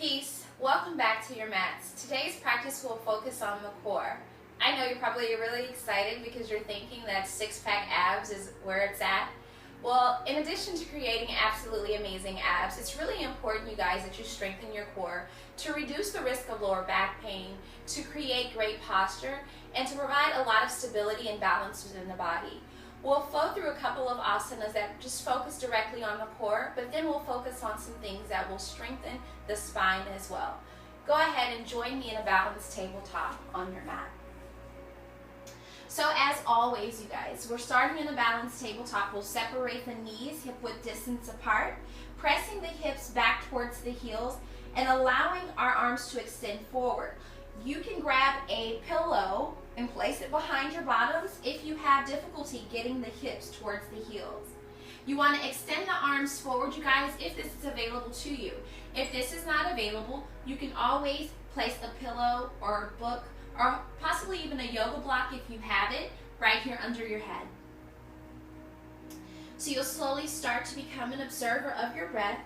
Peace. Welcome back to your mats. Today's practice will focus on the core. I know you're probably really excited because you're thinking that six-pack abs is where it's at. Well, in addition to creating absolutely amazing abs, it's really important, you guys, that you strengthen your core to reduce the risk of lower back pain, to create great posture, and to provide a lot of stability and balance within the body. We'll flow through a couple of asanas that just focus directly on the core, but then we'll focus on some things that will strengthen the spine as well. Go ahead and join me in a balanced tabletop on your mat. So as always, you guys, we're starting in a balanced tabletop. We'll separate the knees hip-width distance apart, pressing the hips back towards the heels and allowing our arms to extend forward. You can grab a pillow and place it behind your bottoms if you have difficulty getting the hips towards the heels. You want to extend the arms forward, you guys, if this is available to you. If this is not available, you can always place a pillow or a book or possibly even a yoga block if you have it right here under your head. So you'll slowly start to become an observer of your breath,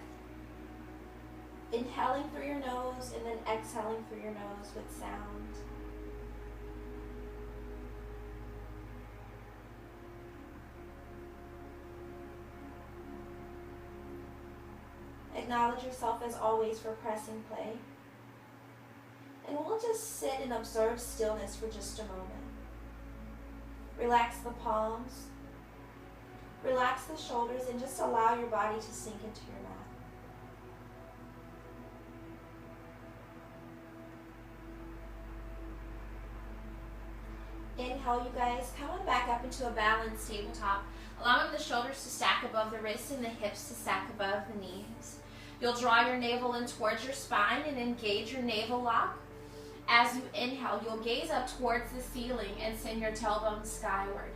inhaling through your nose and then exhaling through your nose with sound. Acknowledge yourself as always for pressing play. And we'll just sit and observe stillness for just a moment. Relax the palms, relax the shoulders, and just allow your body to sink into your mat. Inhale, you guys, come on back up into a balanced tabletop, allowing the shoulders to stack above the wrists and the hips to stack above the knees. You'll draw your navel in towards your spine and engage your navel lock. As you inhale, you'll gaze up towards the ceiling and send your tailbone skyward.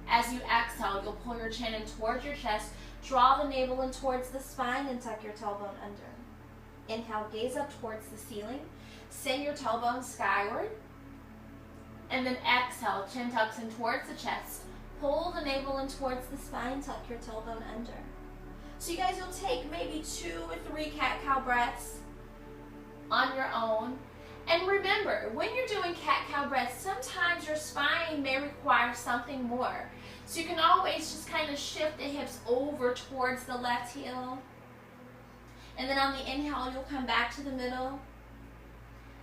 As you exhale, you'll pull your chin in towards your chest, draw the navel in towards the spine and tuck your tailbone under. Inhale, gaze up towards the ceiling, send your tailbone skyward. And then exhale, chin tucks in towards the chest. Pull the navel in towards the spine, tuck your tailbone under. So you guys, you'll take maybe 2 or 3 cat-cow breaths on your own. And remember, when you're doing cat-cow breaths, sometimes your spine may require something more. So you can always just kind of shift the hips over towards the left heel. And then on the inhale, you'll come back to the middle.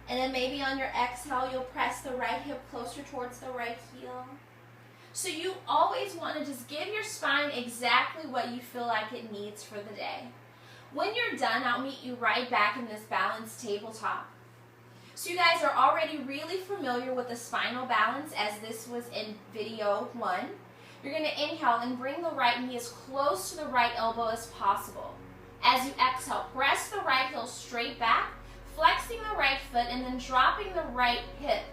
And then maybe on your exhale, you'll press the right hip closer towards the right heel. So you always want to just give your spine exactly what you feel like it needs for the day. When you're done, I'll meet you right back in this balanced tabletop. So you guys are already really familiar with the spinal balance as this was in video 1. You're going to inhale and bring the right knee as close to the right elbow as possible. As you exhale, press the right heel straight back, flexing the right foot and then dropping the right hip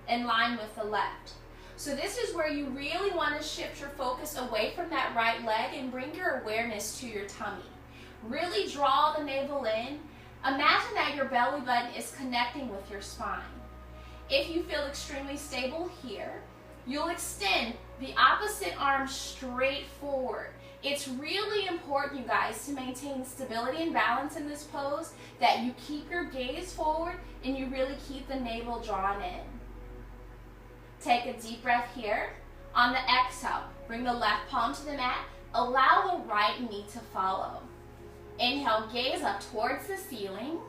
in line with the left. So this is where you really want to shift your focus away from that right leg and bring your awareness to your tummy. Really draw the navel in. Imagine that your belly button is connecting with your spine. If you feel extremely stable here, you'll extend the opposite arm straight forward. It's really important, you guys, to maintain stability and balance in this pose, that you keep your gaze forward and you really keep the navel drawn in. Take a deep breath here. On the exhale, bring the left palm to the mat. Allow the right knee to follow. Inhale, gaze up towards the ceiling.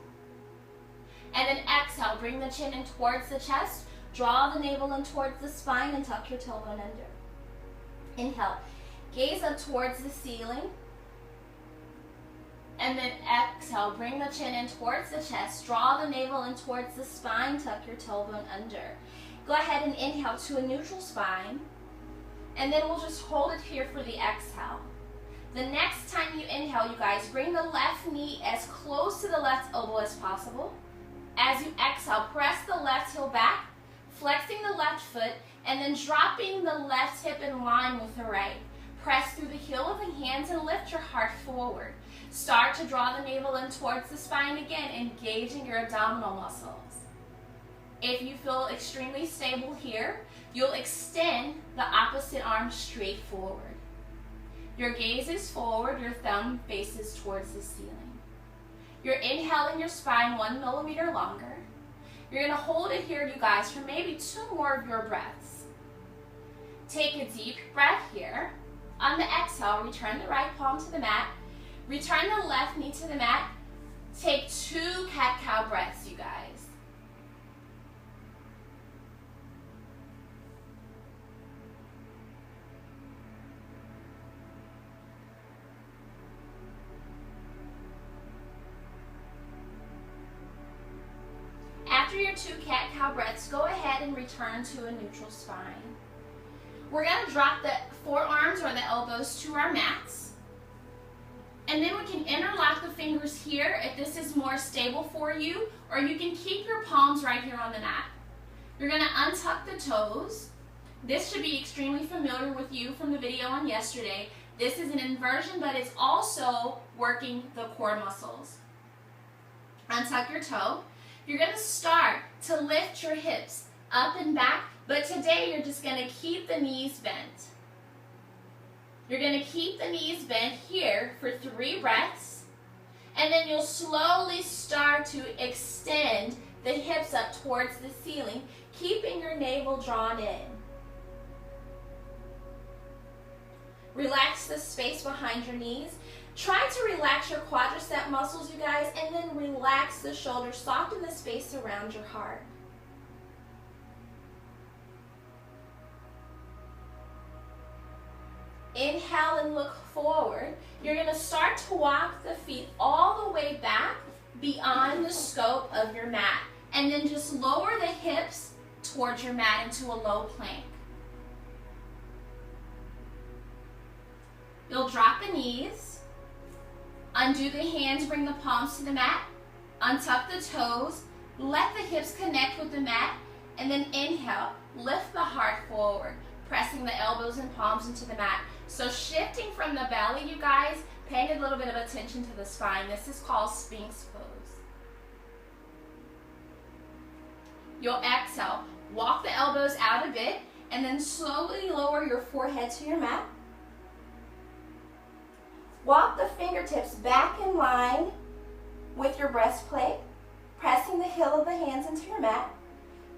And then exhale, bring the chin in towards the chest. Draw the navel in towards the spine and tuck your tailbone under. Inhale, gaze up towards the ceiling. And then exhale, bring the chin in towards the chest. Draw the navel in towards the spine, tuck your tailbone under. Go ahead and inhale to a neutral spine. And then we'll just hold it here for the exhale. The next time you inhale, you guys, bring the left knee as close to the left elbow as possible. As you exhale, press the left heel back, flexing the left foot, and then dropping the left hip in line with the right. Press through the heel of the hands and lift your heart forward. Start to draw the navel in towards the spine again, engaging your abdominal muscles. If you feel extremely stable here, you'll extend the opposite arm straight forward. Your gaze is forward, your thumb faces towards the ceiling. You're inhaling your spine 1 millimeter longer. You're gonna hold it here, you guys, for maybe 2 more of your breaths. Take a deep breath here. On the exhale, return the right palm to the mat. Return the left knee to the mat. Take 2 cat-cow breaths, you guys. After your 2 cat-cow breaths, go ahead and return to a neutral spine. We're going to drop the forearms or the elbows to our mats. And then we can interlock the fingers here if this is more stable for you, or you can keep your palms right here on the mat. You're going to untuck the toes. This should be extremely familiar with you from the video on yesterday. This is an inversion, but it's also working the core muscles. Untuck your toe. You're going to start to lift your hips up and back, but today you're just going to keep the knees bent. You're going to keep the knees bent here for 3 breaths, and then you'll slowly start to extend the hips up towards the ceiling, keeping your navel drawn in. Relax the space behind your knees. Try to relax your quadricep muscles, you guys, and then relax the shoulders. Soften the space around your heart. Inhale and look forward. You're going to start to walk the feet all the way back beyond the scope of your mat. And then just lower the hips towards your mat into a low plank. You'll drop the knees. Undo the hands, bring the palms to the mat. Untuck the toes. Let the hips connect with the mat. And then inhale, lift the heart forward, pressing the elbows and palms into the mat. So shifting from the belly, you guys, paying a little bit of attention to the spine. This is called Sphinx pose. You'll exhale, walk the elbows out a bit, and then slowly lower your forehead to your mat. Walk the fingertips back in line with your breastplate, pressing the heel of the hands into your mat.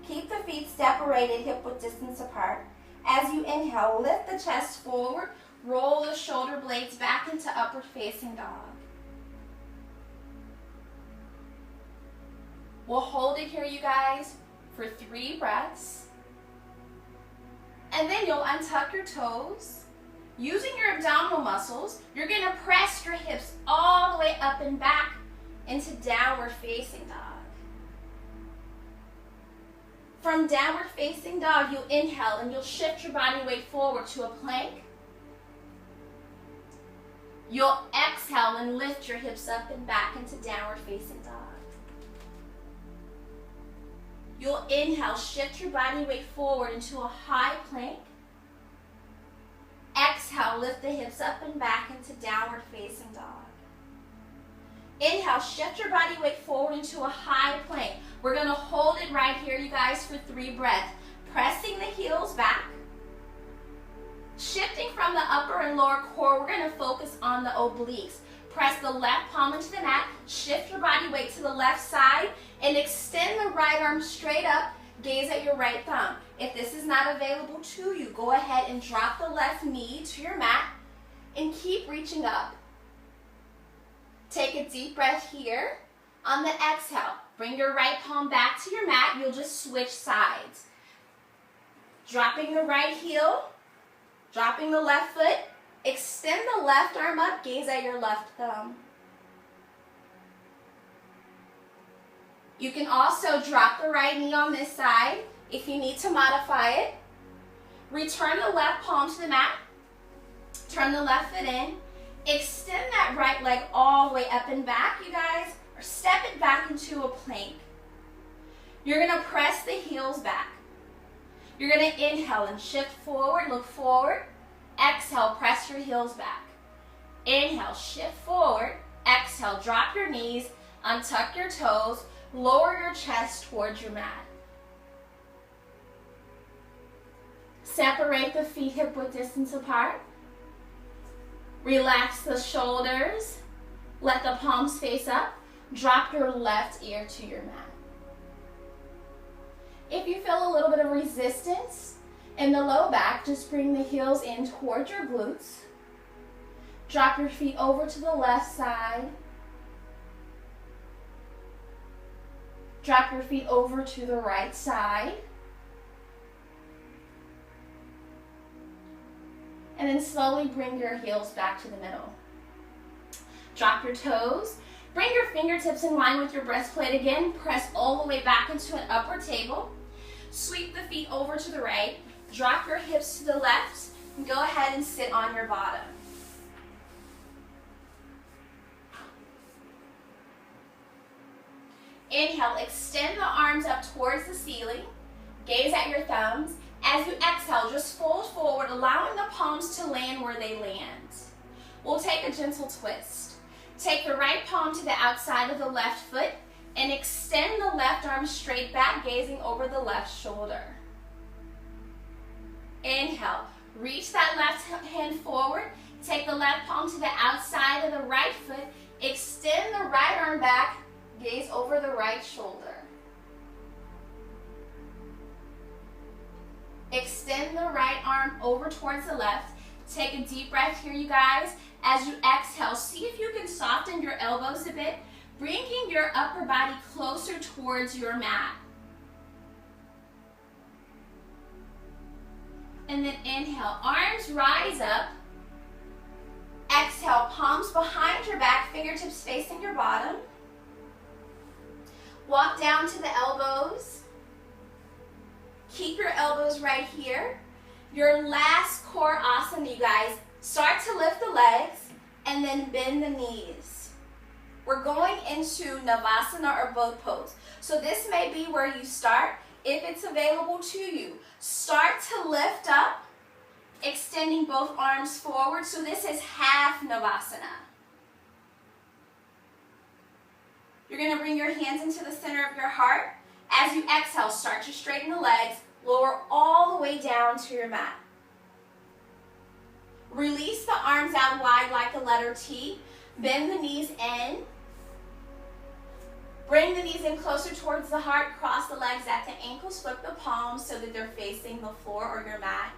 Keep the feet separated, hip-width distance apart. As you inhale, lift the chest forward, roll the shoulder blades back into upward facing dog. We'll hold it here, you guys, for 3 breaths. And then you'll untuck your toes. Using your abdominal muscles, you're going to press your hips all the way up and back into downward facing dog. From downward facing dog, you'll inhale and you'll shift your body weight forward to a plank. You'll exhale and lift your hips up and back into downward facing dog. You'll inhale, shift your body weight forward into a high plank. Exhale, lift the hips up and back into downward facing dog. Inhale, shift your body weight forward into a high plank. We're going to hold it right here, you guys, for 3 breaths. Pressing the heels back. Shifting from the upper and lower core, we're going to focus on the obliques. Press the left palm into the mat. Shift your body weight to the left side and extend the right arm straight up. Gaze at your right thumb. If this is not available to you, go ahead and drop the left knee to your mat and keep reaching up. Take a deep breath here. On the exhale, bring your right palm back to your mat. You'll just switch sides. Dropping the right heel, dropping the left foot. Extend the left arm up. Gaze at your left thumb. You can also drop the right knee on this side if you need to modify it. Return the left palm to the mat. Turn the left foot in. Extend that right leg all the way up and back, you guys, or step it back into a plank. You're going to press the heels back. You're going to inhale and shift forward, look forward. Exhale, press your heels back. Inhale, shift forward. Exhale, drop your knees, untuck your toes, lower your chest towards your mat. Separate the feet hip-width distance apart. Relax the shoulders. Let the palms face up. Drop your left ear to your mat. If you feel a little bit of resistance in the low back, just bring the heels in towards your glutes. Drop your feet over to the left side. Drop your feet over to the right side. And then slowly bring your heels back to the middle. Drop your toes. Bring your fingertips in line with your breastplate again. Press all the way back into an upward table. Sweep the feet over to the right. Drop your hips to the left. And go ahead and sit on your bottom. Inhale, extend the arms up towards the ceiling. Gaze at your thumbs. As you exhale, just fold forward, allowing the palms to land where they land. We'll take a gentle twist. Take the right palm to the outside of the left foot and extend the left arm straight back, gazing over the left shoulder. Inhale, reach that left hand forward. Take the left palm to the outside of the right foot. Extend the right arm back, gaze over the right shoulder. Extend the right arm over towards the left. Take a deep breath here, you guys. As you exhale, see if you can soften your elbows a bit, bringing your upper body closer towards your mat. And then inhale, arms rise up. Exhale, palms behind your back, fingertips facing your bottom. Walk down to the elbows. Keep your elbows right here. Your last core asana, you guys. Start to lift the legs and then bend the knees. We're going into Navasana or boat pose. So this may be where you start if it's available to you. Start to lift up, extending both arms forward. So this is half Navasana. You're going to bring your hands into the center of your heart. As you exhale, start to straighten the legs. Lower all the way down to your mat. Release the arms out wide like a letter T. Bend the knees in. Bring the knees in closer towards the heart. Cross the legs at the ankles. Flip the palms so that they're facing the floor or your mat.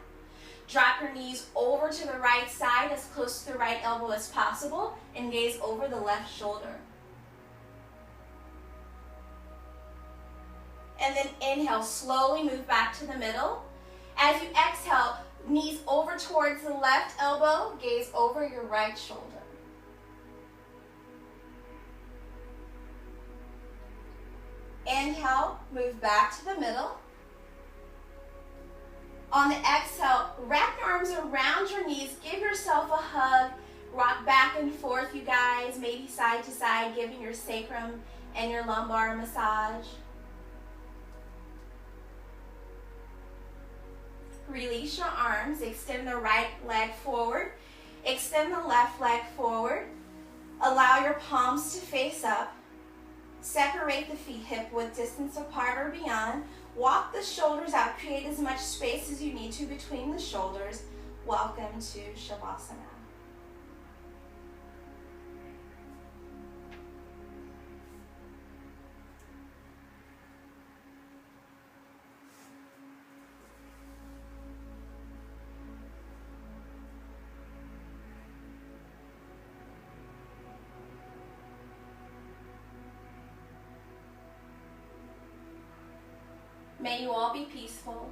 Drop your knees over to the right side as close to the right elbow as possible. And gaze over the left shoulder. And then inhale, slowly move back to the middle. As you exhale, knees over towards the left elbow, gaze over your right shoulder. Inhale, move back to the middle. On the exhale, wrap your arms around your knees, give yourself a hug, rock back and forth, you guys, maybe side to side, giving your sacrum and your lumbar a massage. Release your arms, extend the right leg forward, extend the left leg forward. Allow your palms to face up. Separate the feet hip width distance apart or beyond. Walk the shoulders out, create as much space as you need to between the shoulders. Welcome to Savasana. May you all be peaceful.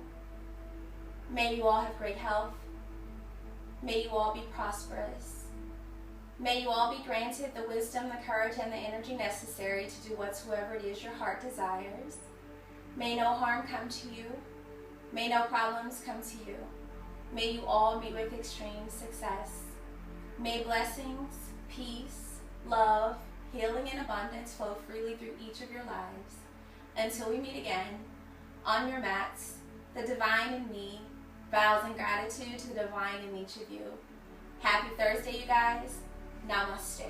May you all have great health. May you all be prosperous. May you all be granted the wisdom, the courage, and the energy necessary to do whatsoever it is your heart desires. May no harm come to you. May no problems come to you. May you all meet with extreme success. May blessings, peace, love, healing, and abundance flow freely through each of your lives. Until we meet again, on your mats, the divine in me bows in gratitude to the divine in each of you. Happy Thursday, you guys. Namaste.